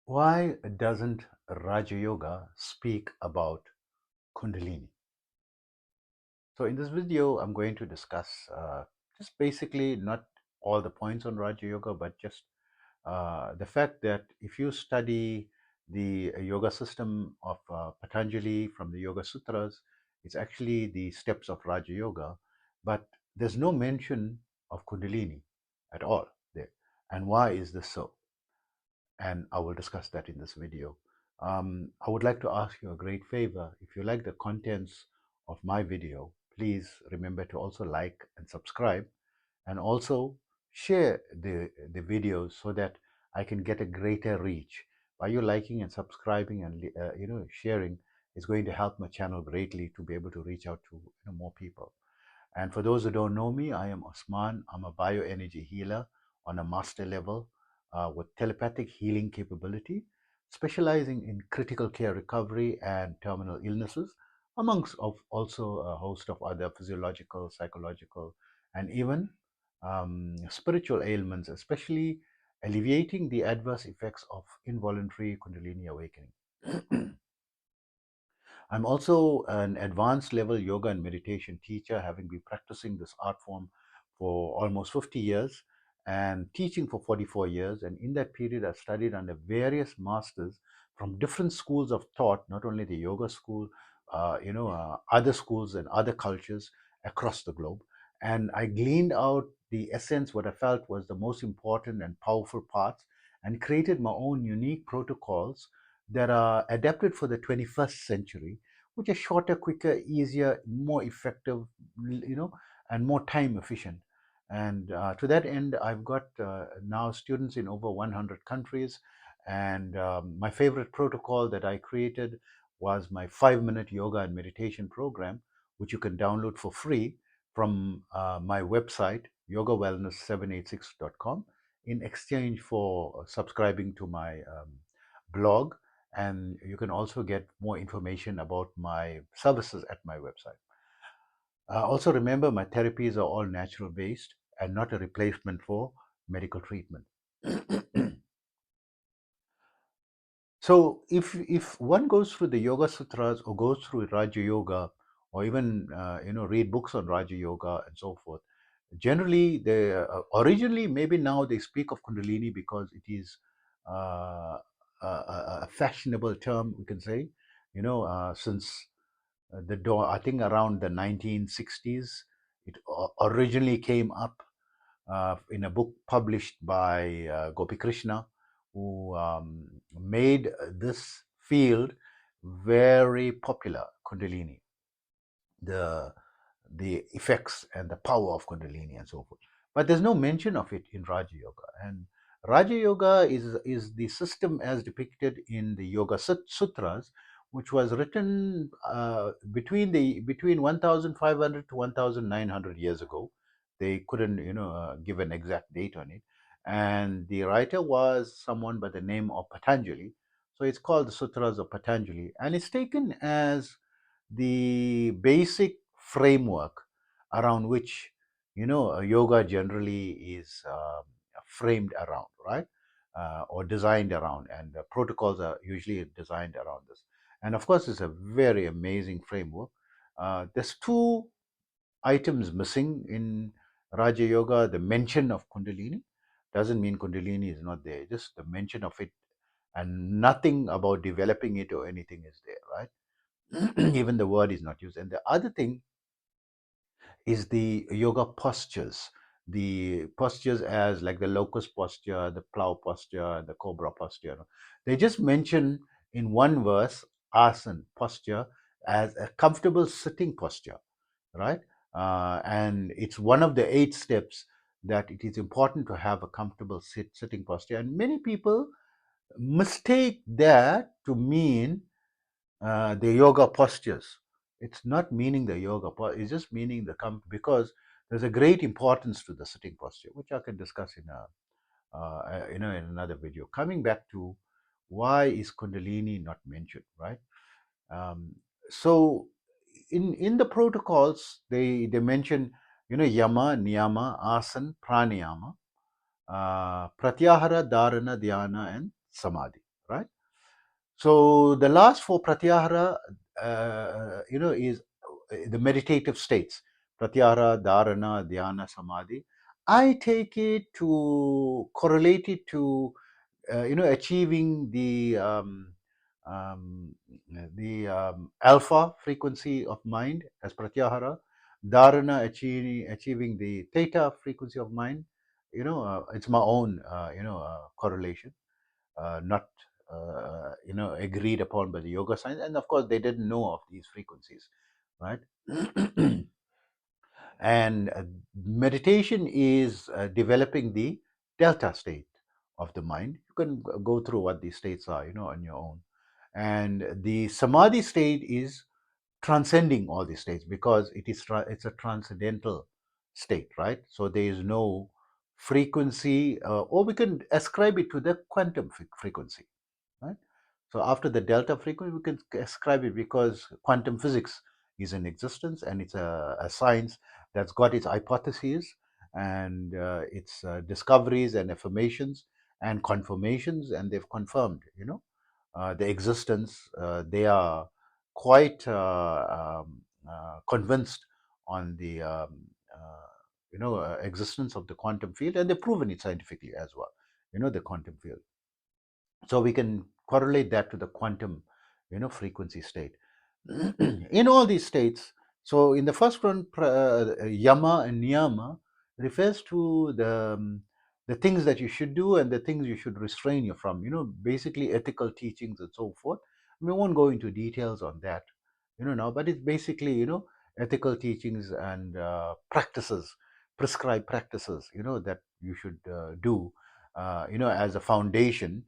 Why doesn't Raja Yoga speak about Kundalini? So in this video, I'm going to discuss just basically not all the points on Raja Yoga, but just the fact that if you study the yoga system of Patanjali from the Yoga Sutras, it's actually the steps of Raja Yoga, but there's no mention of Kundalini at all there. And why is this so? And I will discuss that in this video. I would like to ask you a great favor. If you like the contents of my video, please remember to also like and subscribe, and also share the videos so that I can get a greater reach. By you liking and subscribing and sharing is going to help my channel greatly to be able to reach out to more people. And for those who don't know me, I am Osman. I'm a bioenergy healer on a master level with telepathic healing capability, specializing in critical care recovery and terminal illnesses, amongst of also a host of other physiological, psychological, and even spiritual ailments, especially alleviating the adverse effects of involuntary Kundalini awakening. I'm also an advanced level yoga and meditation teacher, having been practicing this art form for almost 50 years and teaching for 44 years. And in that period, I've studied under various masters from different schools of thought, not only the yoga school, other schools and other cultures across the globe. And I gleaned out the essence, what I felt was the most important and powerful parts, and created my own unique protocols that are adapted for the 21st century, which are shorter, quicker, easier, more effective, and more time efficient. And to that end, I've got now students in over 100 countries. And my favorite protocol that I created was my 5-minute yoga and meditation program, which you can download for free from my website, yogawellness786.com, in exchange for subscribing to my blog, and you can also get more information about my services at my website. Also remember, my therapies are all natural based and not a replacement for medical treatment. So if one goes through the Yoga Sutras or goes through Raja Yoga, or even read books on Raja Yoga and so forth, generally they originally, maybe now they speak of Kundalini because it is a fashionable term, we can say, since the door, I think around the 1960s, it originally came up in a book published by Gopi Krishna, who made this field very popular, Kundalini, the the effects and the power of Kundalini and so forth. But there's no mention of it in Raja Yoga. And Raja Yoga is the system as depicted in the Yoga Sutras, which was written between 1,500 to 1,900 years ago. They couldn't give an exact date on it, and the writer was someone by the name of Patanjali. So it's called the Sutras of Patanjali, and it's taken as the basic framework around which yoga generally is framed around, right? Or designed around, and the protocols are usually designed around this. And of course, it's a very amazing framework. There's two items missing in Raja Yoga. The mention of Kundalini doesn't mean Kundalini is not there, just the mention of it, and nothing about developing it or anything is there, right? Even the word is not used. And the other thing is the yoga postures. The postures as like the locust posture, the plow posture, the cobra posture. They just mention in one verse asana posture as a comfortable sitting posture, right? And it's one of the 8 steps that it is important to have a comfortable sitting posture. And many people mistake that to mean the yoga postures. It's not meaning the yoga posture, it's just meaning because there's a great importance to the sitting posture, which I can discuss in another video. Coming back to why is Kundalini not mentioned, right? Um, so in the protocols, they mention yama, niyama, asana, pranayama, pratyahara, dharana, dhyana, and samadhi. right? So the last four pratyahara, is the meditative states: pratyahara, dharana, dhyana, samadhi. I take it to correlate it to achieving um, alpha frequency of mind as pratyahara, dharana achieving the theta frequency of mind. It's my own correlation, not agreed upon by the yoga science, and of course they didn't know of these frequencies, right? And meditation is developing the delta state of the mind. You can go through what these states are, on your own. And the samadhi state is transcending all these states, because it's a transcendental state, right? So there is no frequency, or we can ascribe it to the quantum frequency, right? So after the delta frequency, we can ascribe it, because quantum physics is in existence, and it's a science that's got its hypotheses and its discoveries and affirmations and confirmations, and they've confirmed, the existence. They are quite convinced on the existence of the quantum field, and they've proven it scientifically as well. The quantum field. So we can correlate that to the quantum frequency state. In all these states, so in the first one, yama and niyama refers to the things that you should do and the things you should restrain you from, basically ethical teachings and so forth. We won't go into details on that, now, but it's basically, ethical teachings and practices, prescribed practices, that you should do, as a foundation.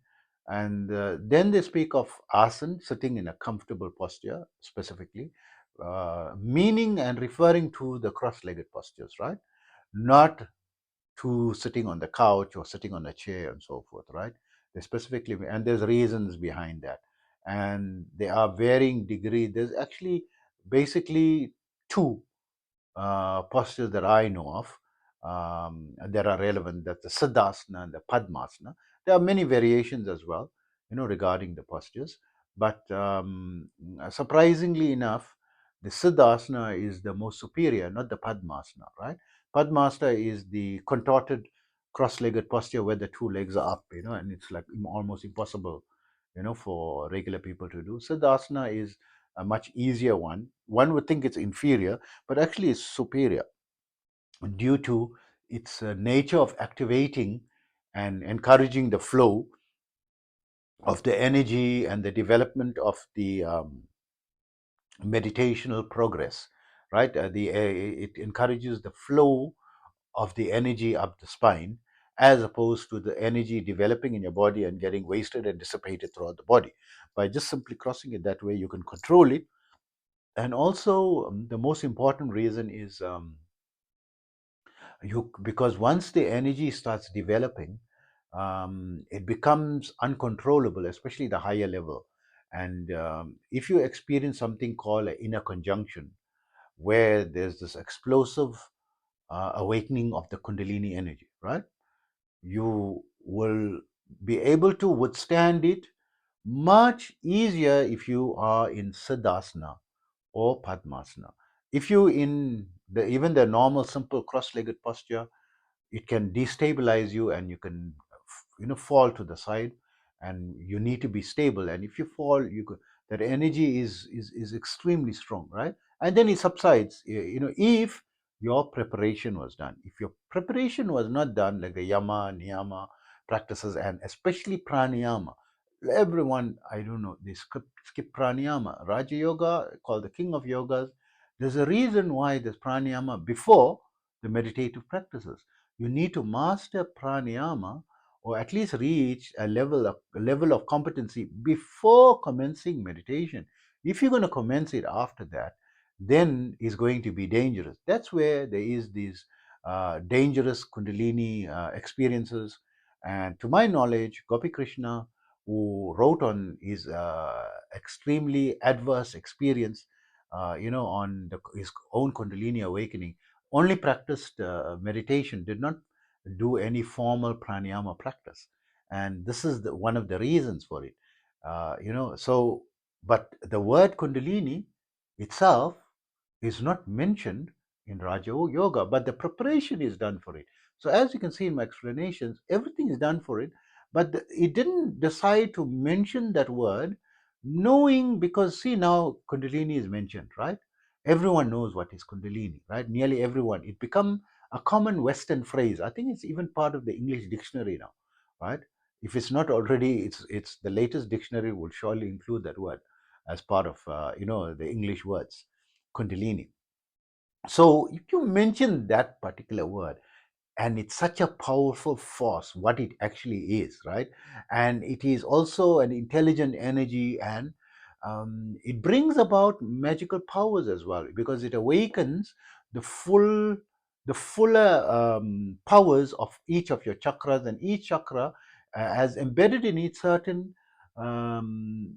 And then they speak of asana, sitting in a comfortable posture specifically, meaning and referring to the cross-legged postures, right? Not to sitting on the couch or sitting on a chair and so forth, right? They specifically, and there's reasons behind that. And they are varying degree. There's actually basically two postures that I know of that are relevant. That's the Siddhasana and the Padmasana. There are many variations as well, regarding the postures. But surprisingly enough, the Siddhasana is the most superior, not the Padmasana, right? Padmasana is the contorted cross-legged posture where the two legs are up, and it's like almost impossible, for regular people to do. Siddhasana is a much easier one. One would think it's inferior, but actually it's superior due to its nature of activating and encouraging the flow of the energy and the development of the meditational progress, right? It encourages the flow of the energy up the spine, as opposed to the energy developing in your body and getting wasted and dissipated throughout the body. By just simply crossing it that way, you can control it. And also, the most important reason is because once the energy starts developing, it becomes uncontrollable, especially the higher level. And if you experience something called an inner conjunction, where there's this explosive awakening of the kundalini energy, right? You will be able to withstand it much easier if you are in siddhasana or padmasana. If you in the even the normal simple cross-legged posture, it can destabilize you, and you can fall to the side, and you need to be stable. And if you fall, that energy is extremely strong, right? And then it subsides, if your preparation was done. If your preparation was not done, like the yama niyama practices, and especially pranayama, everyone, I don't know, they skip pranayama. Raja Yoga, called the king of yogas, there's a reason why there's pranayama before the meditative practices. You need to master pranayama, or at least reach a level of competency before commencing meditation. If you're going to commence it after that, then it's going to be dangerous. That's where there is these dangerous kundalini experiences. And to my knowledge, Gopi Krishna, who wrote on his extremely adverse experience, on his own kundalini awakening, only practiced meditation, did not do any formal pranayama practice. And this is one of the reasons for it. So, but the word kundalini itself is not mentioned in Raja Yoga, but the preparation is done for it. So, as you can see in my explanations, everything is done for it, but it didn't decide to mention that word, knowing, because see, now kundalini is mentioned, right? Everyone knows what is kundalini, right? Nearly everyone. It become a common Western phrase. I think it's even part of the English dictionary now, right? If it's not already, it's the latest dictionary will surely include that word as part of the English words, kundalini. So if you mention that particular word, and it's such a powerful force, what it actually is, right? And it is also an intelligent energy, and it brings about magical powers as well, because it awakens the fuller powers of each of your chakras, and each chakra has embedded in it certain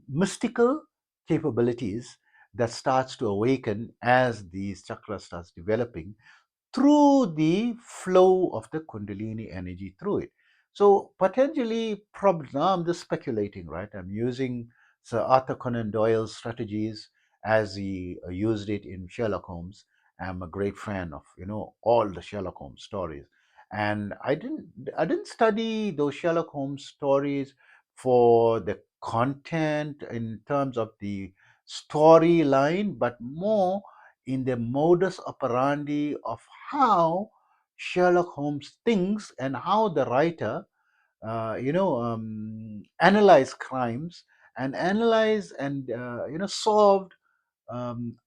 mystical capabilities that starts to awaken as these chakras starts developing through the flow of the kundalini energy through it. So potentially, probably, now I'm just speculating, right? I'm using Sir Arthur Conan Doyle's strategies as he used it in Sherlock Holmes. I'm a great fan of all the Sherlock Holmes stories, and I didn't study those Sherlock Holmes stories for the content in terms of the storyline, but more in the modus operandi of how Sherlock Holmes thinks, and how the writer, analyze crimes, and analyze and solved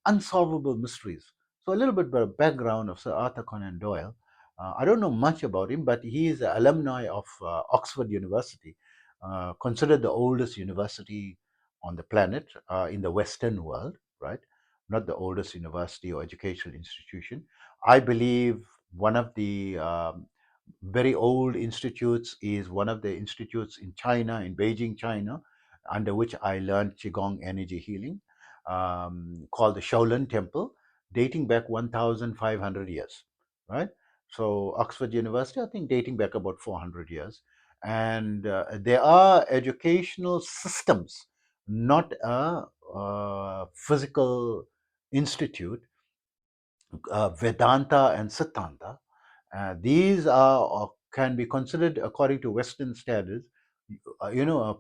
unsolvable mysteries. So a little bit of background of Sir Arthur Conan Doyle. I don't know much about him, but he is an alumni of Oxford University, considered the oldest university on the planet in the Western world, right? Not the oldest university or educational institution. I believe one of the very old institutes is one of the institutes in China, in Beijing, China, under which I learned Qigong Energy Healing, called the Shaolin Temple, dating back 1,500 years, right? So Oxford University, I think, dating back about 400 years. And there are educational systems, not a physical institute, Vedanta and Siddhanta. These are or can be considered, according to Western standards,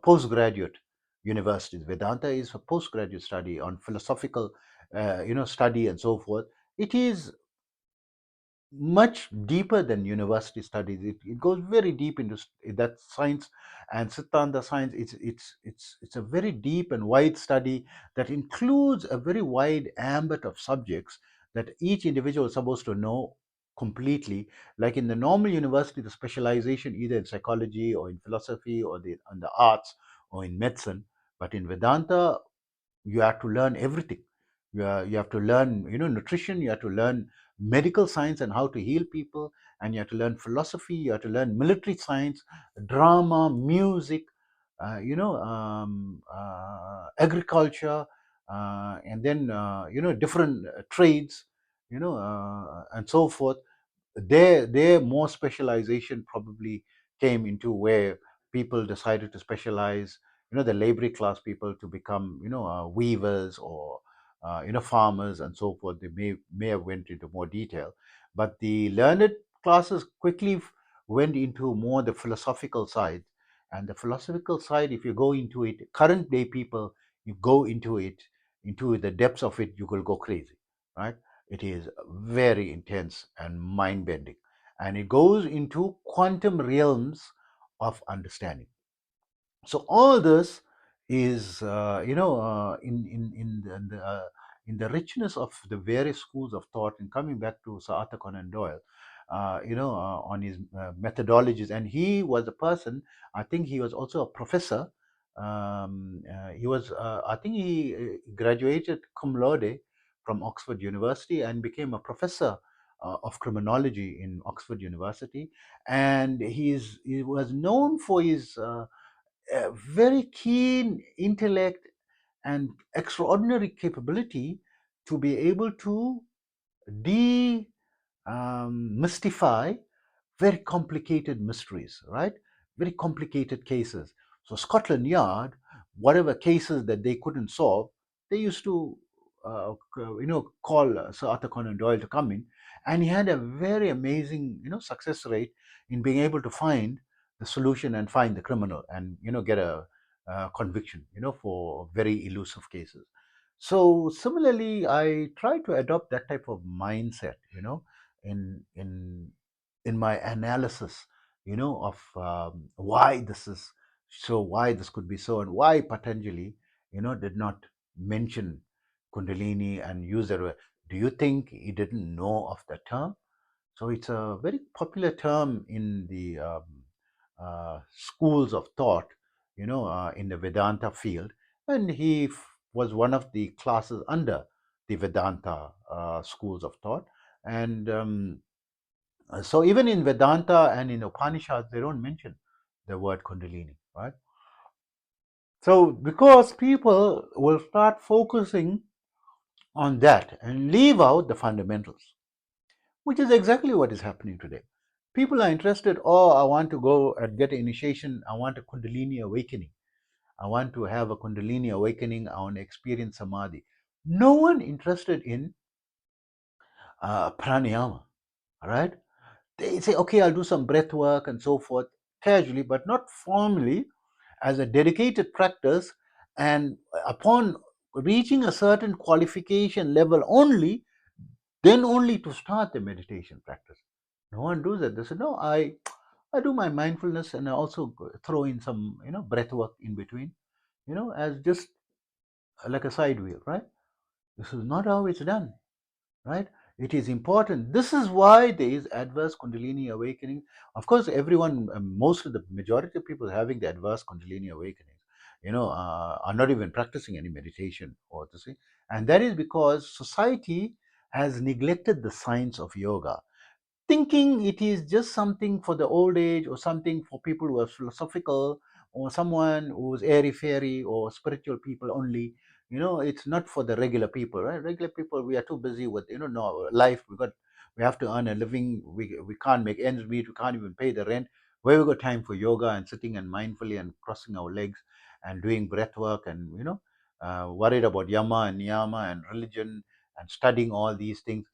postgraduate universities. Vedanta is a postgraduate study on philosophical, study and so forth. It is much deeper than university studies. It goes very deep into that science and Siddhanta science. It's a very deep and wide study that includes a very wide ambit of subjects that each individual is supposed to know completely. Like in the normal university, the specialization either in psychology or in philosophy or in the arts or in medicine. But in Vedanta, you have to learn everything. You have to learn nutrition, you have to learn medical science and how to heal people, and you have to learn philosophy, you have to learn military science, drama, music, agriculture, and then different trades, and so forth. Their more specialization probably came into where people decided to specialize, the labor class people, to become weavers or farmers and so forth. They may have went into more detail, but the learned classes quickly went into more the philosophical side. And the philosophical side, if you go into it, current day people, you go into it, into the depths of it, you will go crazy, right? It is very intense and mind bending. And it goes into quantum realms of understanding. So all this is, in the richness of the various schools of thought. And coming back to Sir Arthur Conan Doyle, on his methodologies, and he was a person. I think he was also a professor. He was, I think, he graduated cum laude from Oxford University and became a professor of criminology in Oxford University. And he was known for his very keen intellect and extraordinary capability to be able to demystify very complicated mysteries, right? Very complicated cases. So Scotland Yard whatever cases that they couldn't solve, they used to call Sir Arthur Conan Doyle to come in, and he had a very amazing success rate in being able to find the solution and find the criminal, and get a conviction for very elusive cases. So similarly, I try to adopt that type of mindset, in my analysis, of why this is so, why this could be so, and why Patanjali, did not mention Kundalini and use that word. Do you think he didn't know of the term? So it's a very popular term in the schools of thought, in the Vedanta field, and he was one of the classes under the Vedanta schools of thought, and so even in Vedanta and in Upanishads, they don't mention the word Kundalini, right? So because people will start focusing on that and leave out the fundamentals, which is exactly what is happening today. People are interested, oh, I want to go and get an initiation, I want a Kundalini awakening. I want to have a Kundalini awakening, I want to experience Samadhi. No one interested in pranayama, all right? They say, okay, I'll do some breath work and so forth, casually, but not formally, as a dedicated practice. And upon reaching a certain qualification level only, then only to start the meditation practice. No one does that. They say, no, I do my mindfulness and I also throw in some, breath work in between, as just like a side wheel, right? This is not how it's done, right? It is important. This is why there is adverse Kundalini awakening. Of course, everyone, most of the majority of people having the adverse Kundalini awakening, are not even practicing any meditation or to see, and that is because society has neglected the science of yoga, thinking it is just something for the old age or something for people who are philosophical or someone who's airy fairy or spiritual people only. It's not for the regular people, right? Regular people, we are too busy with no life. We have to earn a living. We can't make ends meet. We can't even pay the rent. Where we got time for yoga and sitting and mindfully and crossing our legs and doing breath work and worried about yama and niyama and religion and studying all these things.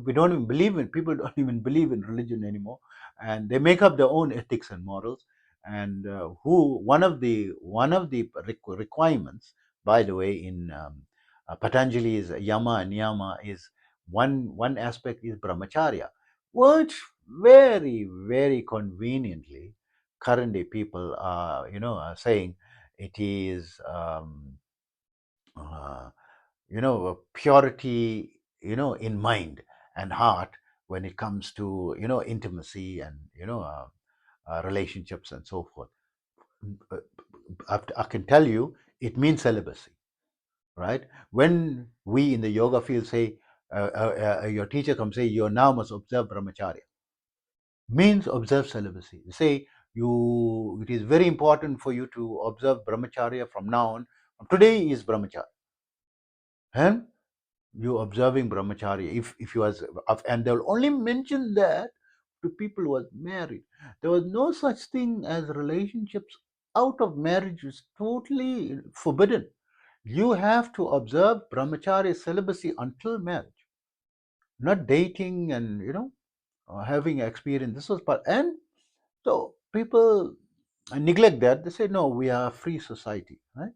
We don't even believe in, people don't even believe in religion anymore, and they make up their own ethics and morals. And who one of the requirements, by the way, in Patanjali's yama and niyama, is one aspect is brahmacharya, which very very conveniently current day people are saying it is uh, purity, in mind and heart, when it comes to intimacy and relationships and so forth. Uh, I can tell you, it means celibacy, right? When we in the yoga field say, your teacher comes say, you now must observe brahmacharya, means observe celibacy. They say it is very important for you to observe brahmacharya from now on. Today is brahmacharya, and you observing brahmacharya. If you was, and they'll only mention that to people who was married. There was no such thing as relationships out of marriage, is totally forbidden. You have to observe brahmacharya celibacy until marriage, not dating and having experience. This was part, and so people neglect that. They say, no, we are a free society, right?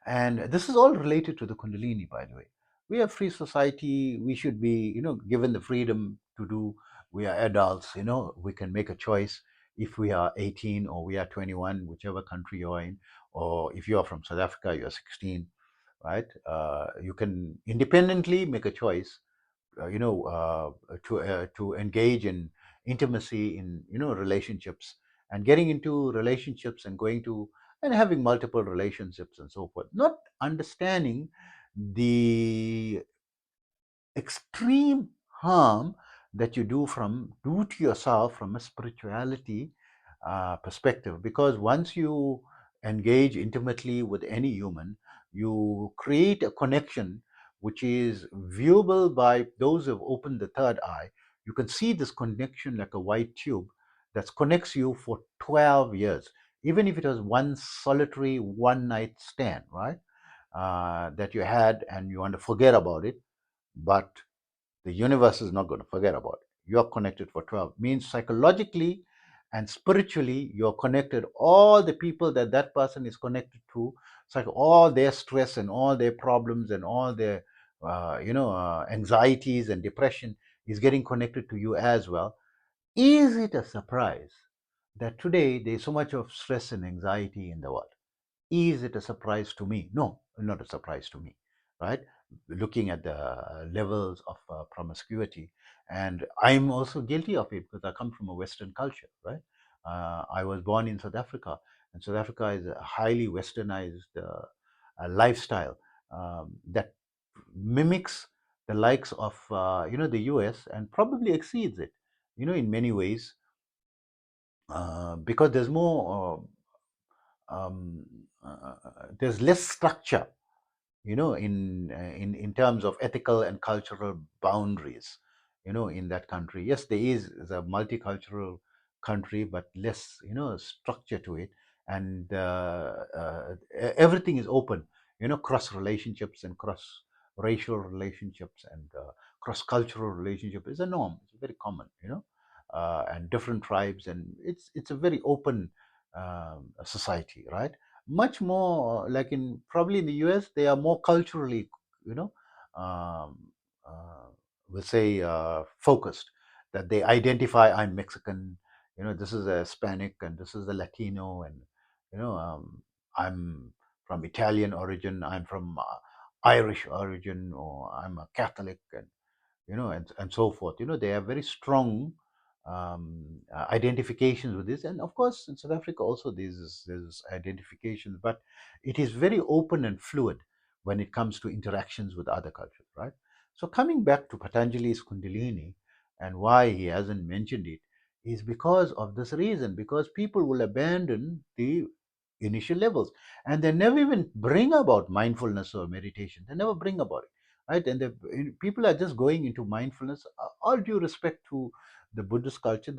And this is all related to the Kundalini, by the way. We are a free society. We should be, given the freedom to do. We are adults, we can make a choice if we are 18 or we are 21, whichever country you're in, or if you are from South Africa, you're 16, right? You can independently make a choice, to engage in intimacy in relationships, and getting into relationships and going to and having multiple relationships and so forth, not understanding the extreme harm that you do to yourself from a spirituality perspective. Because once you engage intimately with any human, you create a connection which is viewable by those who have opened the third eye. You can see this connection like a white tube that connects you for 12 years. even if it was one solitary one night stand, right? That you had and you want to forget about it, but the universe is not going to forget about it. You're connected for 12, means psychologically and spiritually, you're connected. All the people that that person is connected to, it's like all their stress and all their problems and all their, anxieties and depression is getting connected to you as well. Is it a surprise that today there's so much of stress and anxiety in the world? Is it a surprise to me? No, not a surprise to me, right? Looking at the levels of promiscuity, and I'm also guilty of it because I come from a Western culture, right? I was born in South Africa, and South Africa is a highly westernized lifestyle that mimics the likes of the US and probably exceeds it, in many ways, because um, there's less structure, in terms of ethical and cultural boundaries, in that country. Yes, there is a multicultural country, but less, structure to it, and everything is open, cross relationships and cross racial relationships and cross cultural relationship is a norm. It's very common, and different tribes, and it's a very open society, right? Much more like in probably in the US, they are more culturally, you know, um, uh, we'll say focused. That they identify, I'm Mexican, this is a Hispanic, and this is a Latino, and you know, I'm from Italian origin, I'm from Irish origin, or I'm a Catholic, and and so forth. They have very strong identifications with this, and of course in South Africa also there's identifications, but it is very open and fluid when it comes to interactions with other cultures, right? So coming back to Patanjali's Kundalini and why he hasn't mentioned it is because of this reason, because people will abandon the initial levels and they never even bring about mindfulness or meditation. They never bring about it, right? And people are just going into mindfulness. All due respect to the Buddhist culture,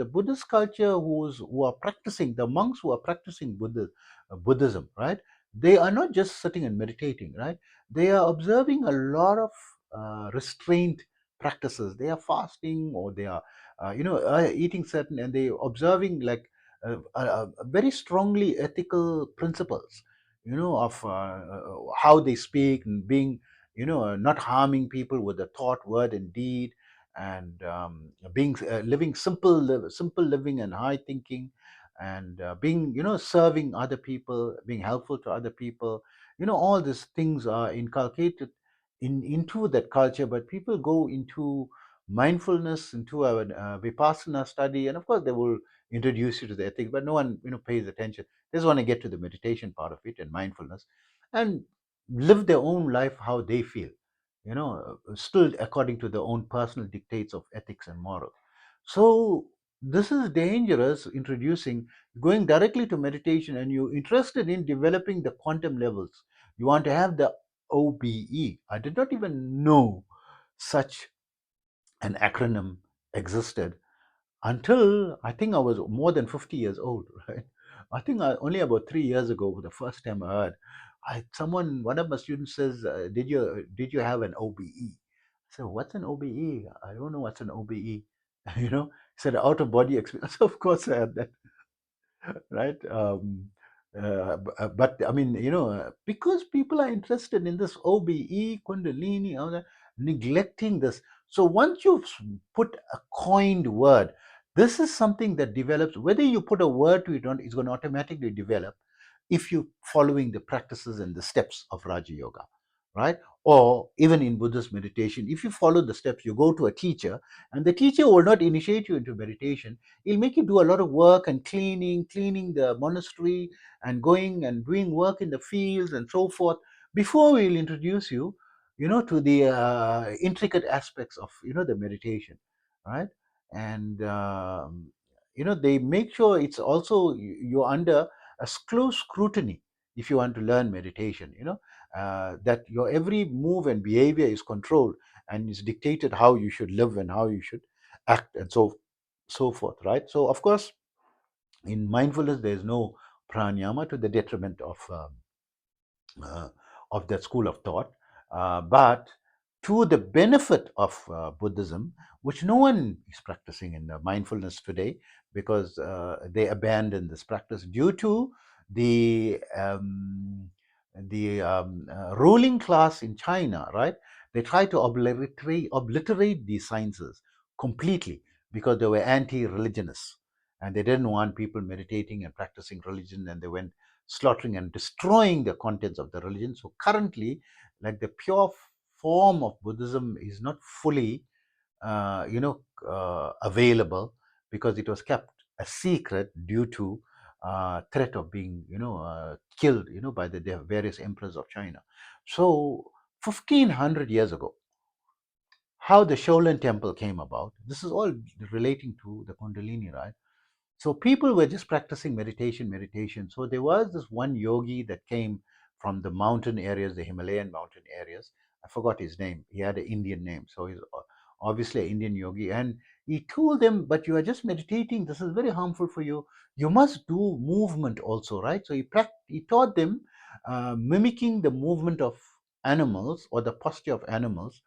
who are practicing, the monks who are practicing Buddhism, right? They are not just sitting and meditating, right? They are observing a lot of restraint practices. They are fasting, or they are eating certain, and they observing like very strongly ethical principles, of how they speak, and being, not harming people with a thought, word, and deed, and being living simple living and high thinking, and being, serving other people, being helpful to other people. All these things are inculcated into that culture, but people go into mindfulness, into a vipassana study, and of course they will introduce you to the ethics, but no one, pays attention. They just want to get to the meditation part of it and mindfulness, and live their own life how they feel, still according to their own personal dictates of ethics and moral. So this is dangerous, introducing, going directly to meditation, and you're interested in developing the quantum levels. You want to have the OBE. I did not even know such an acronym existed until I think I was more than 50 years old, right? I think only about 3 years ago, the first time I heard, one of my students says, "Did you have an OBE?" I said, "What's an OBE? I don't know what's an OBE." He said, "Out of body experience." Of course, I had that, right? But I mean, because people are interested in this OBE, Kundalini, all that, neglecting this. So once you've put a coined word, this is something that develops. Whether you put a word to it or not, it's going to automatically develop if you're following the practices and the steps of Raja Yoga, right? Or even in Buddhist meditation, if you follow the steps, you go to a teacher, and the teacher will not initiate you into meditation. He'll make you do a lot of work and cleaning the monastery, and going and doing work in the fields and so forth, before we'll introduce you, to the intricate aspects of, the meditation, right? And they make sure it's also you're under a close scrutiny if you want to learn meditation, that your every move and behavior is controlled and is dictated how you should live and how you should act, and so forth, right? So of course in mindfulness there's no pranayama to the detriment uh, of that school of thought, but to the benefit of Buddhism, which no one is practicing in mindfulness today, because they abandoned this practice due to the ruling class in China, right? They tried to obliterate these sciences completely because they were anti-religionists and they didn't want people meditating and practicing religion, and they went slaughtering and destroying the contents of the religion. So currently, like the pure form of Buddhism is not fully, available, because it was kept a secret due to threat of being, killed, by the various emperors of China. So 1500 years ago, how the Shaolin Temple came about, this is all relating to the Kundalini, right? So people were just practicing meditation. So there was this one yogi that came from the mountain areas, the Himalayan mountain areas. I forgot his name. He had an Indian name. So he's obviously an Indian yogi. And he told them, but you are just meditating. This is very harmful for you. You must do movement also, right? So he taught them mimicking the movement of animals or the posture of animals.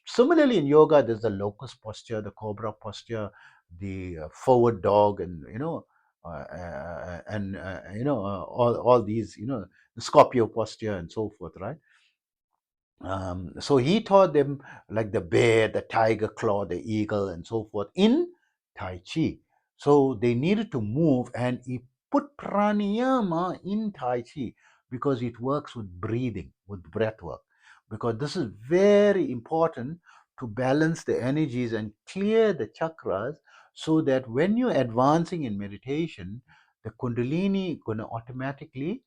Similarly, in yoga, there's the locust posture, the cobra posture, the forward dog, and all these, the Scorpio posture and so forth, right? So he taught them like the bear, the tiger claw, the eagle, and so forth in Tai Chi. So they needed to move, and he put pranayama in Tai Chi because it works with breathing, with breath work. Because this is very important to balance the energies and clear the chakras, so that when you're advancing in meditation, the Kundalini gonna automatically,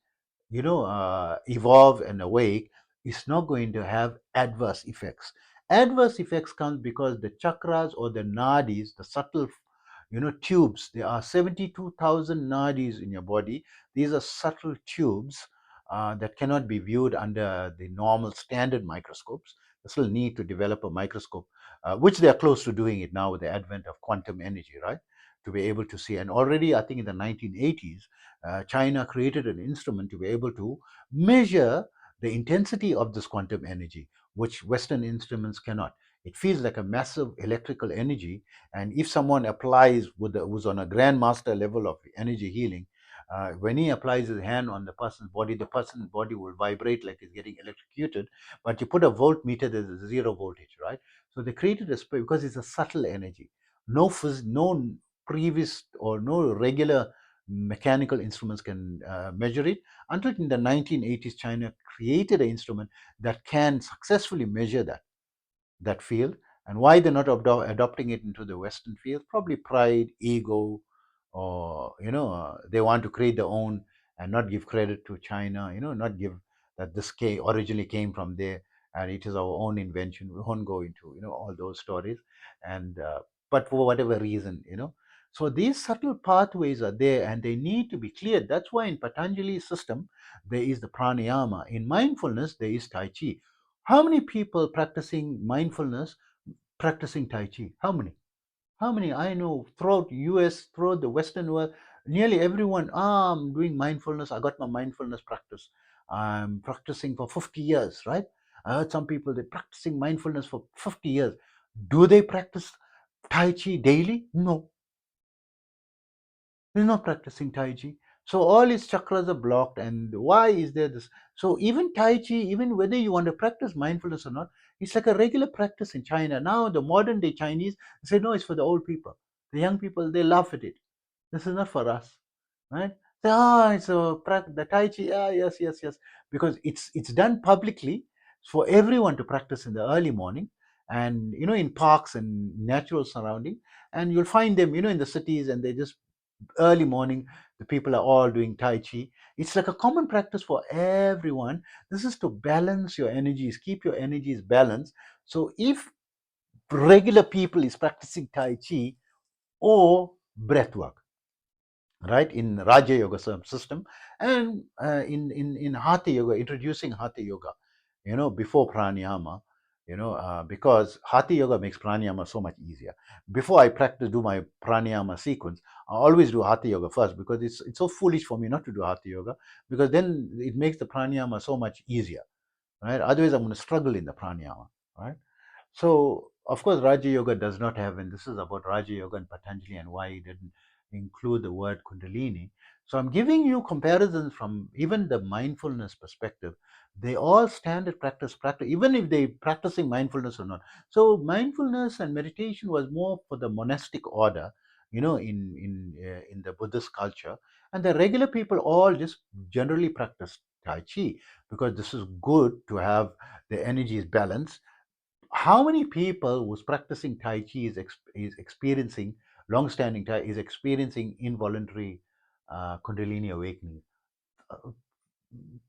evolve and awake, is not going to have adverse effects. Adverse effects comes because the chakras or the nadis, the subtle, tubes. There are 72,000 nadis in your body. These are subtle tubes that cannot be viewed under the normal standard microscopes. They still need to develop a microscope, which they are close to doing it now with the advent of quantum energy, right? To be able to see. And already, I think in the 1980s, China created an instrument to be able to measure the intensity of this quantum energy, which Western instruments cannot. It feels like a massive electrical energy, and if someone applies who's on a grandmaster level of energy healing, when he applies his hand on the person's body will vibrate like it's getting electrocuted. But you put a voltmeter, there's a zero voltage, right? So they created a space because it's a subtle energy. No previous or no regular mechanical instruments can measure it. Until in the 1980s, China created an instrument that can successfully measure that field. And why they're not adopting it into the Western field? Probably pride, ego, or they want to create their own and not give credit to China. Not give that this originally came from there and it is our own invention. We won't go into all those stories, and but for whatever reason, so these subtle pathways are there and they need to be cleared. That's why in Patanjali's system there is the pranayama. In mindfulness there is Tai Chi. How many people practicing mindfulness, practicing Tai Chi? How many? How many? I know throughout US, throughout the Western world, nearly everyone, I'm doing mindfulness. I got my mindfulness practice. I'm practicing for 50 years, right? I heard some people, they're practicing mindfulness for 50 years. Do they practice Tai Chi daily? No. He's not practicing Tai Chi. So all his chakras are blocked. And why is there this? So even Tai Chi, even whether you want to practice mindfulness or not, it's like a regular practice in China. Now the modern day Chinese say, no, it's for the old people. The young people, they laugh at it. This is not for us, right? Say, it's the Tai Chi. Yes, yes, yes, because it's done publicly for everyone to practice in the early morning, and in parks and natural surrounding, and you'll find them, in the cities, and they just early morning the people are all doing Tai Chi. It's like a common practice for everyone. This is to balance your energies, keep your energies balanced. So if regular people is practicing Tai Chi or breath work, right, in Raja Yoga system, and in Hatha Yoga, introducing Hatha Yoga, before pranayama, because hatha yoga makes pranayama so much easier. Before I do my pranayama sequence, I always do hatha yoga first, because it's so foolish for me not to do hatha yoga, because then it makes the pranayama so much easier, right? Otherwise, I'm going to struggle in the pranayama, right? So, of course, Raja Yoga does not have, and this is about Raja Yoga and Patanjali and why he didn't include the word Kundalini. So, I'm giving you comparisons from even the mindfulness perspective. They all standard practice, even if they practicing mindfulness or not. So, mindfulness and meditation was more for the monastic order, in the Buddhist culture, and the regular people all just generally practice Tai Chi, because this is good to have the energies balanced. How many people who's practicing Tai Chi is experiencing long-standing Tai is experiencing involuntary Kundalini awakening? Uh,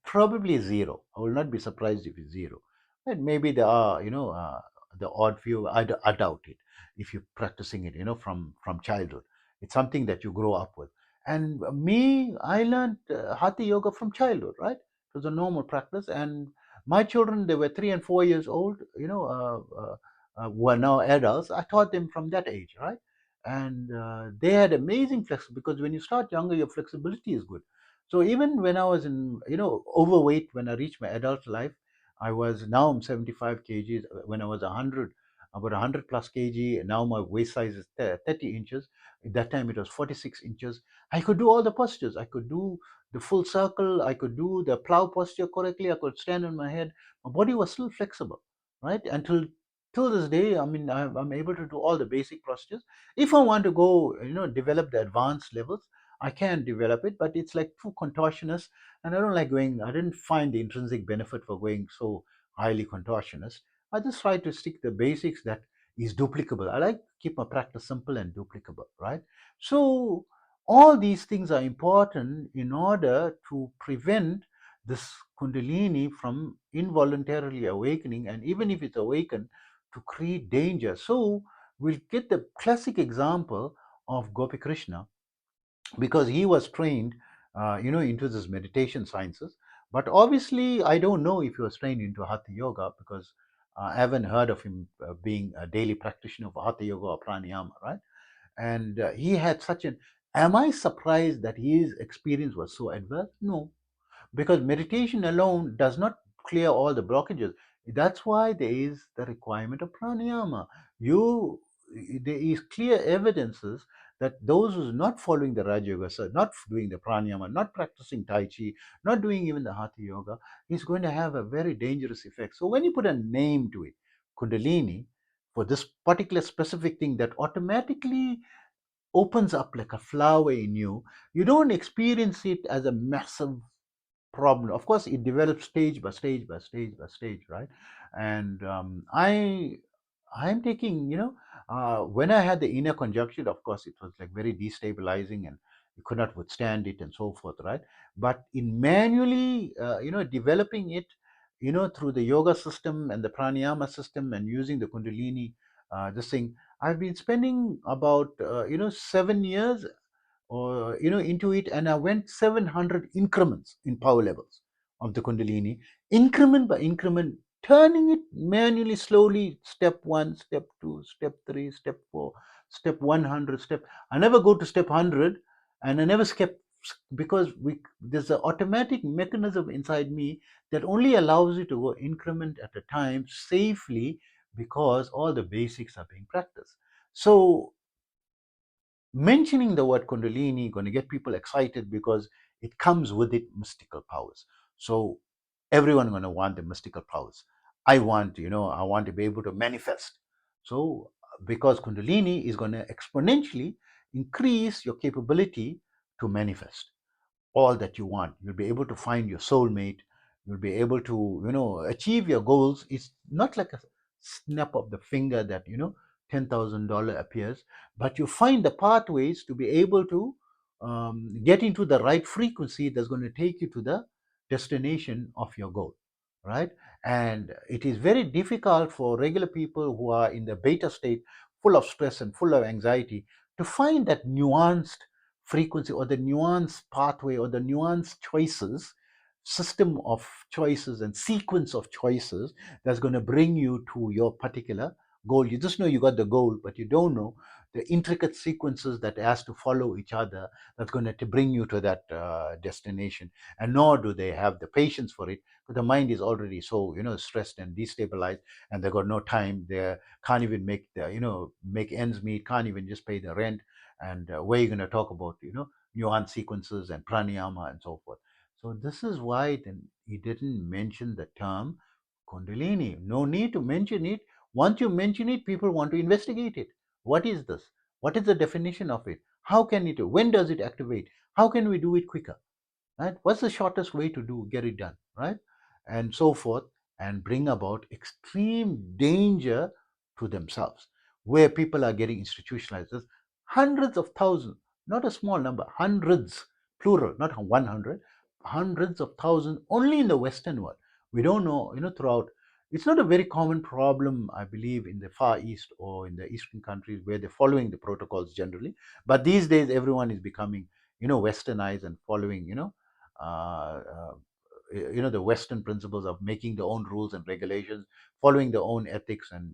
Probably zero. I will not be surprised if it's zero. And maybe there are, the odd few. I doubt it. If you're practicing it, from childhood, it's something that you grow up with. And me, I learned Hatha Yoga from childhood, right? It was a normal practice, and my children, they were 3 and 4 years old, who are now adults. I taught them from that age, right? And they had amazing flexibility, because when you start younger, your flexibility is good. So even when I was in, overweight, when I reached my adult life, now I'm 75 kgs. When I was 100, about 100 plus kg, now my waist size is 30 inches. At that time, it was 46 inches. I could do all the postures. I could do the full circle. I could do the plow posture correctly. I could stand on my head. My body was still flexible, right? Until till this day, I mean, I'm able to do all the basic postures. If I want to go, develop the advanced levels, I can develop it, but it's like too contortionist, and I don't like going. I didn't find the intrinsic benefit for going so highly contortionist. I just try to stick the basics that is duplicable. I like to keep my practice simple and duplicable, right? So all these things are important in order to prevent this kundalini from involuntarily awakening, and even if it's awakened, to create danger. So we'll get the classic example of Gopi Krishna, because he was trained, into this meditation sciences. But obviously, I don't know if he was trained into Hatha Yoga, because I haven't heard of him being a daily practitioner of Hatha Yoga or Pranayama, right? And he had such an. Am I surprised that his experience was so adverse? No, because meditation alone does not clear all the blockages. That's why there is the requirement of pranayama. You There is clear evidences that those who's not following the Raja Yoga, so not doing the pranayama, not practicing Tai Chi, not doing even the Hatha Yoga, is going to have a very dangerous effect. So when you put a name to it, Kundalini, for this particular specific thing that automatically opens up like a flower in you, you don't experience it as a massive problem. Of course, it develops stage by stage by stage by stage, right? And I'm taking, when I had the inner conjunction, of course, it was like very destabilizing, and you could not withstand it and so forth, right? But in manually, developing it, through the yoga system and the pranayama system and using the kundalini, this thing, I've been spending about, 7 years or into it, and I went 700 increments in power levels of the kundalini, increment by increment, turning it manually, slowly, step 1, step 2, step 3, step 4, step 100, step. I never go to step 100, and I never skip, because there's an automatic mechanism inside me that only allows you to go increment at a time safely, because all the basics are being practiced. So mentioning the word kundalini going to get people excited, because it comes with it mystical powers. So everyone going to want the mystical powers. I want to be able to manifest. So because kundalini is going to exponentially increase your capability to manifest all that you want. You'll be able to find your soulmate. You'll be able to, achieve your goals. It's not like a snap of the finger that, $10,000 appears, but you find the pathways to be able to get into the right frequency that's going to take you to the destination of your goal, right? And it is very difficult for regular people who are in the beta state, full of stress and full of anxiety, to find that nuanced frequency or the nuanced pathway or the nuanced choices system of choices and sequence of choices that's going to bring you to your particular goal. You just know you got the goal, but you don't know the intricate sequences that has to follow each other that's going to bring you to that destination. And nor do they have the patience for it, because the mind is already so stressed and destabilized, and they got no time. They can't even make the make ends meet, can't even just pay the rent. And where are you going to talk about nuance sequences and pranayama and so forth? So this is why then he didn't mention the term Kundalini. No need to mention it. Once you mention it, people want to investigate it. What is this? What is the definition of it? How can it? When does it activate? How can we do it quicker? Right? What's the shortest way to get it done? Right? And so forth, and bring about extreme danger to themselves, where people are getting institutionalized. There's hundreds of thousands, not a small number, hundreds, plural, not 100, hundreds of thousands only in the Western world. We don't know, throughout. It's not a very common problem, I believe, in the Far East or in the Eastern countries where they're following the protocols generally. But these days, everyone is becoming, westernized and following, uh, uh, the Western principles of making their own rules and regulations, following their own ethics, and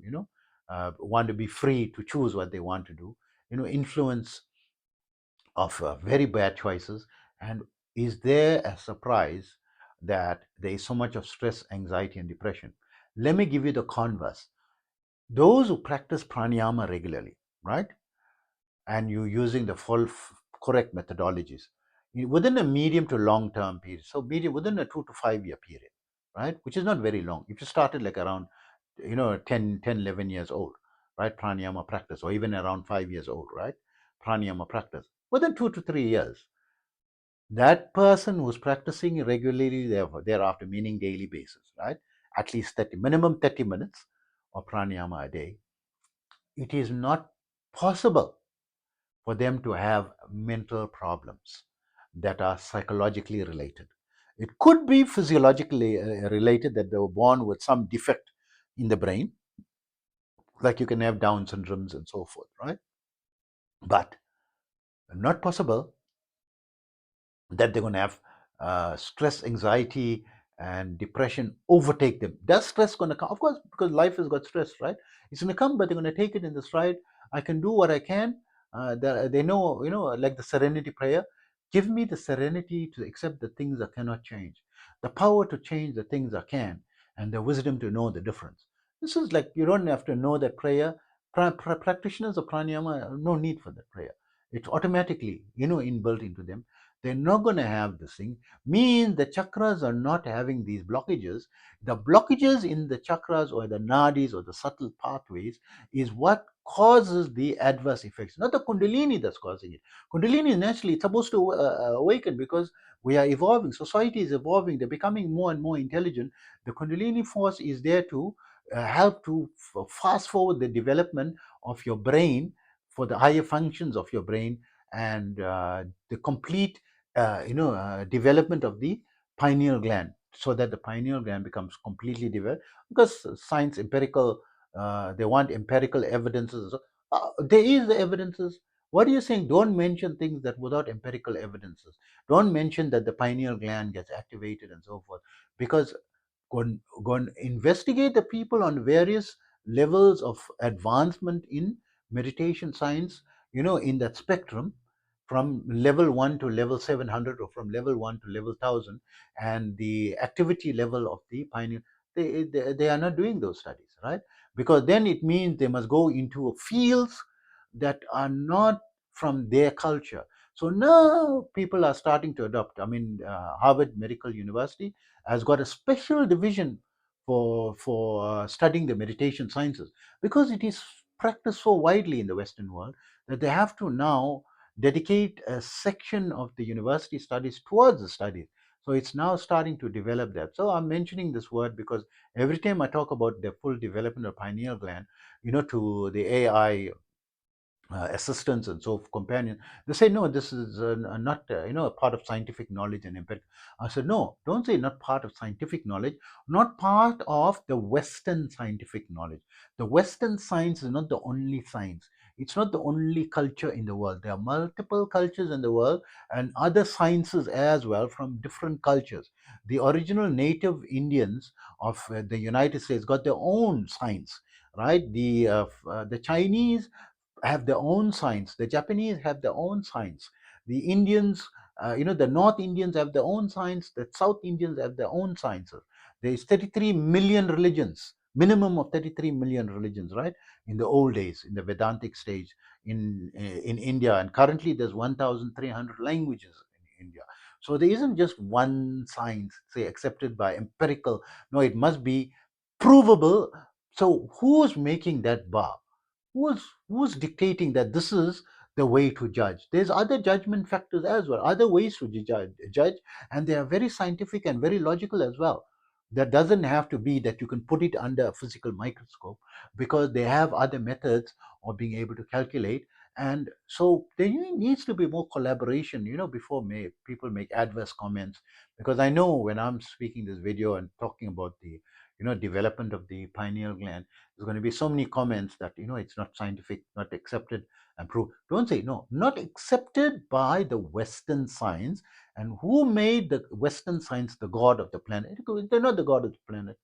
want to be free to choose what they want to do. Influence of very bad choices. And is there a surprise that there is so much of stress, anxiety, and depression? Let me give you the converse. Those who practice pranayama regularly, right, and you using the correct methodologies within a medium to long term period, so medium within a 2 to 5 year period, right, which is not very long. If you started like around 11 years old, right, pranayama practice, or even around 5 years old, right, pranayama practice, within 2 to 3 years, that person who's practicing regularly thereafter, meaning daily basis, right, at least 30 minutes of pranayama a day, it is not possible for them to have mental problems that are psychologically related. It could be physiologically related, that they were born with some defect in the brain, like you can have Down syndromes and so forth, right? But not possible that they're going to have stress, anxiety, and depression overtake them. Does stress going to come? Of course, because life has got stress, right? It's going to come, but they're going to take it in the stride. I can do what I can. They know, like the serenity prayer. Give me the serenity to accept the things I cannot change, the power to change the things I can, and the wisdom to know the difference. This is like, you don't have to know that prayer. Practitioners of pranayama, no need for that prayer. It's automatically, inbuilt into them. They're not going to have this thing. Means the chakras are not having these blockages. The blockages in the chakras or the nadis or the subtle pathways is what causes the adverse effects, not the kundalini that's causing it. Kundalini is naturally, it's supposed to awaken, because we are evolving, society is evolving, they're becoming more and more intelligent. The kundalini force is there to help to fast forward the development of your brain, for the higher functions of your brain, and the complete development of the pineal gland, so that the pineal gland becomes completely developed. Because science, empirical, they want empirical evidences. There is the evidences. What are you saying? Don't mention things that without empirical evidences. Don't mention that the pineal gland gets activated and so forth, because go and investigate the people on various levels of advancement in meditation science, in that spectrum, from level 1 to level 700, or from level 1 to level 1000, and the activity level of the pioneer. They are not doing those studies, right? Because then it means they must go into fields that are not from their culture. So now people are starting to adopt. I mean, Harvard Medical University has got a special division for studying the meditation sciences, because it is practiced so widely in the Western world that they have to now dedicate a section of the university studies towards the study. So it's now starting to develop that. So I'm mentioning this word because every time I talk about the full development of pineal gland, to the AI assistants and so companions. They say no, this is not a part of scientific knowledge and impact. I said no, don't say not part of scientific knowledge, not part of the Western scientific knowledge. The Western science is not the only science. It's not the only culture in the world. There are multiple cultures in the world and other sciences as well from different cultures. The original native Indians of the United States got their own science, right? The Chinese have their own science. The Japanese have their own science. The Indians, the North Indians have their own science. The South Indians have their own sciences. There is 33 million religions, minimum of 33 million religions, right? In the old days, in the Vedantic stage, in India, and currently there's 1,300 languages in India. So there isn't just one science, say, accepted by empirical. No, it must be provable. So who's making that bar? Who's dictating that this is the way to judge? There's other judgment factors as well, other ways to judge, and they are very scientific and very logical as well. That doesn't have to be that you can put it under a physical microscope, because they have other methods of being able to calculate. And so there needs to be more collaboration, before people make adverse comments. Because I know when I'm speaking this video and talking about the development of the pineal gland, there's going to be so many comments that it's not scientific, not accepted and proved. Don't say no, not accepted by the Western science. And who made the Western science the god of the planet? They're not the god of the planet,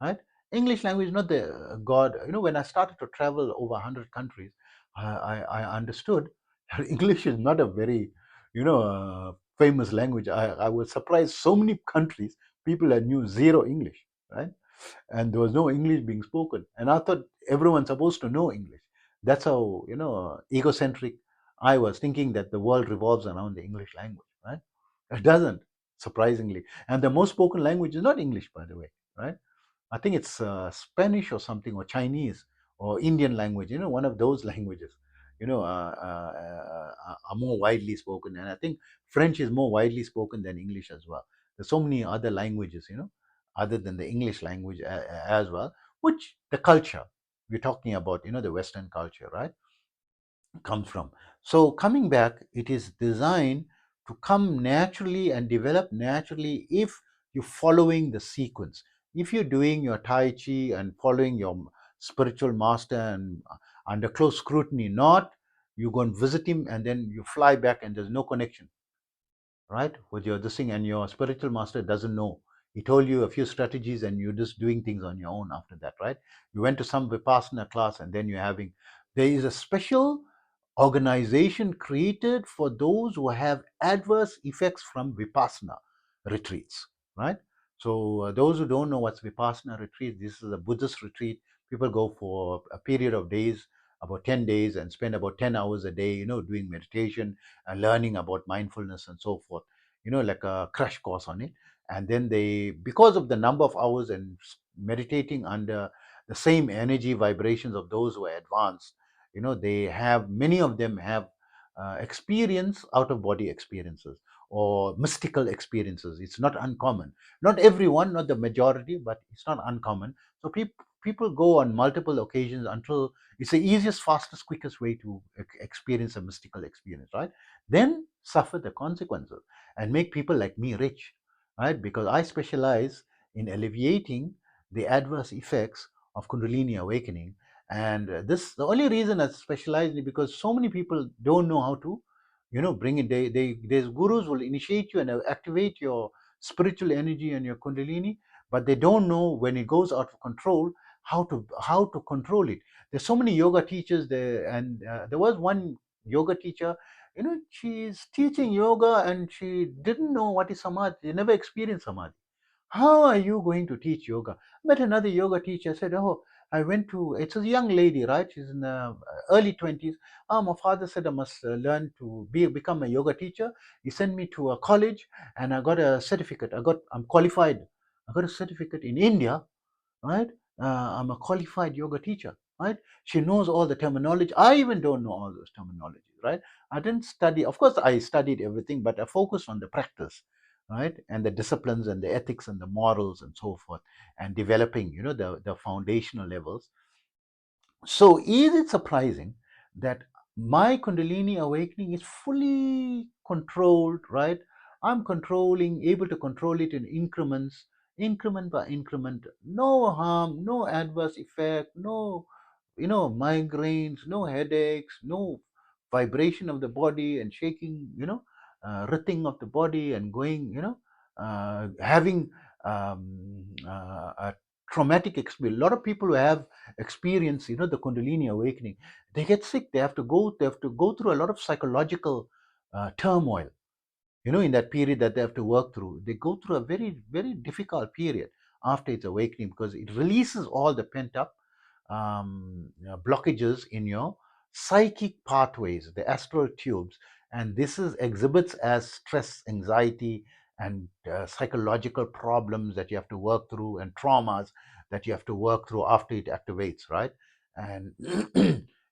right? English language is not the god. When I started to travel over 100 countries, I understood that English is not a very famous language. I was surprised, so many countries people that knew zero English, right? And there was no English being spoken. And I thought everyone's supposed to know English. That's how egocentric I was, thinking that the world revolves around the English language. Right? It doesn't, surprisingly. And the most spoken language is not English, by the way. Right? I think it's Spanish or something, or Chinese or Indian language. One of those languages. Are more widely spoken, and I think French is more widely spoken than English as well. There's so many other languages, other than the English language as well, which the culture we're talking about, the Western culture, right, comes from. So coming back, it is designed to come naturally and develop naturally if you're following the sequence. If you're doing your Tai Chi and following your spiritual master and under close scrutiny, not you go and visit him and then you fly back and there's no connection, right, with your this thing, and your spiritual master doesn't know. He told you a few strategies and you're just doing things on your own after that, right? You went to some Vipassana class and then you're having, there is a special organization created for those who have adverse effects from Vipassana retreats, right? So those who don't know what's Vipassana retreat, this is a Buddhist retreat. People go for a period of days, about 10 days, and spend about 10 hours a day, doing meditation and learning about mindfulness and so forth, like a crash course on it. And then they, because of the number of hours and meditating under the same energy vibrations of those who are advanced, they have, many of them have experience out of body experiences or mystical experiences. It's not uncommon. Not everyone, not the majority, but it's not uncommon. So people go on multiple occasions until it's the easiest, fastest, quickest way to experience a mystical experience, right? Then suffer the consequences and make people like me rich, right? Because I specialize in alleviating the adverse effects of Kundalini awakening. And this, the only reason I specialize is because so many people don't know how to, bring it. There's gurus will initiate you and activate your spiritual energy and your Kundalini, but they don't know when it goes out of control how to control it. There's so many yoga teachers there, and there was one yoga teacher. She's teaching yoga and she didn't know what is samadhi. She never experienced samadhi. How are you going to teach yoga? I met another yoga teacher. Said, oh, I went to, it's a young lady, right? She's in the early 20s. My father said I must learn to become a yoga teacher. He sent me to a college and I got a certificate. I'm qualified. I got a certificate in India, right? I'm a qualified yoga teacher, right? She knows all the terminology. I even don't know all those terminologies, right? I didn't study. Of course, I studied everything, but I focused on the practice, right? And the disciplines and the ethics and the morals and so forth, and developing, the foundational levels. So is it surprising that My kundalini awakening is fully controlled, right? I'm controlling, able to control it in increments, increment by increment. No harm, no adverse effect, no, migraines, no headaches, no vibration of the body and shaking, writhing of the body and going, having a traumatic experience. A lot of people who have experienced, the kundalini awakening, they get sick. They have to go through a lot of psychological turmoil, in that period that they have to work through. They go through a very, very difficult period after its awakening, because it releases all the pent up blockages in your psychic pathways, the astral tubes. And this is exhibits as stress, anxiety, and psychological problems that you have to work through, and traumas that you have to work through after it activates, right? And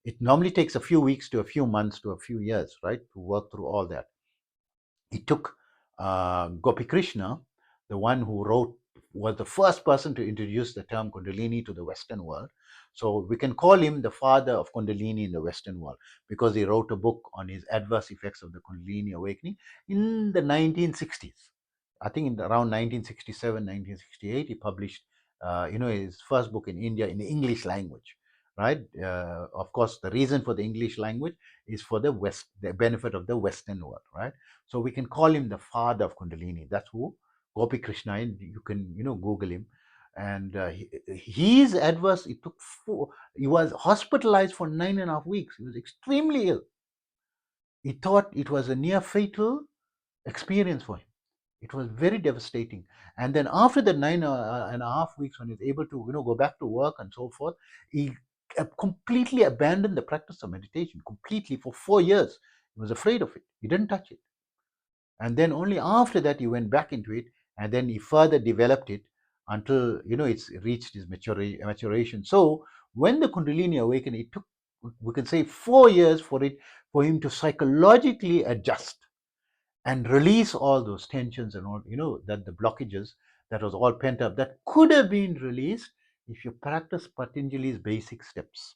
it normally takes a few weeks to a few months to a few years, right, to work through all that. It took Gopi Krishna, the one who was the first person to introduce the term Kundalini to the Western world. So we can call him the father of Kundalini in the Western world, because he wrote a book on his adverse effects of the Kundalini awakening in the 1960s. I think in around 1967, 1968, he published, his first book in India in the English language, right? Of course, the reason for the English language is for the benefit of the Western world, right? So we can call him the father of Kundalini. That's who Gopi Krishna. And you can, Google him. And his adverse. It took he was hospitalized for 9.5 weeks. He was extremely ill. He thought it was a near fatal experience for him. It was very devastating. And then after the 9.5 weeks, when he was able to, go back to work and so forth, he completely abandoned the practice of meditation completely for 4 years. He was afraid of it. He didn't touch it. And then only after that he went back into it, and then he further developed it until, it's reached its maturation. So when the kundalini awakened, it took, we can say, 4 years for him to psychologically adjust and release all those tensions and all, that the blockages that was all pent up, that could have been released if you practice Patanjali's basic steps.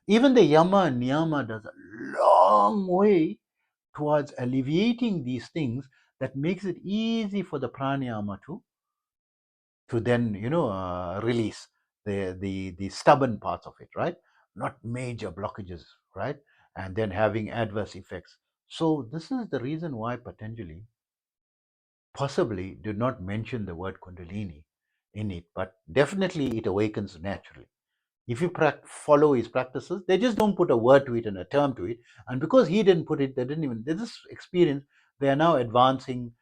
Even the yama and niyama does a long way towards alleviating these things, that makes it easy for the pranayama to then, release the stubborn parts of it, right? Not major blockages, right? And then having adverse effects. So this is the reason why Patanjali possibly did not mention the word kundalini in it, but definitely it awakens naturally. If you follow his practices, they just don't put a word to it and a term to it. And because he didn't put it, they just experience, they are now advancing,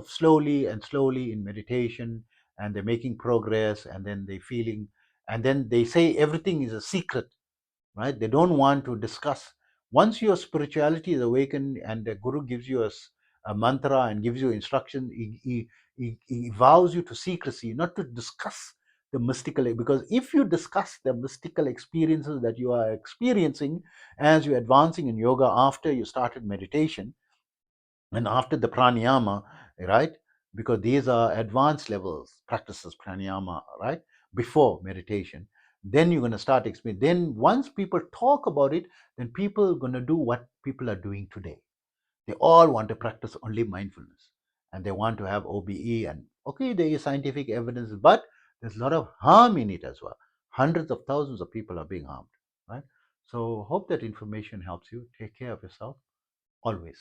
slowly and slowly in meditation, and they're making progress, and then they feeling, and then they say everything is a secret, right? They don't want to discuss. Once your spirituality is awakened and the guru gives you a mantra and gives you instruction, he vows you to secrecy, not to discuss the mystical, because if you discuss the mystical experiences that you are experiencing as you're advancing in yoga, after you started meditation and after the pranayama, right? Because these are advanced levels practices, pranayama, right? Before meditation, then you're going to start experiencing. Then once people talk about it, then people are going to do what people are doing today. They all want to practice only mindfulness, and they want to have OBE. And okay, there is scientific evidence, but there's a lot of harm in it as well. Hundreds of thousands of people are being harmed, right? So hope that information helps you. Take care of yourself always.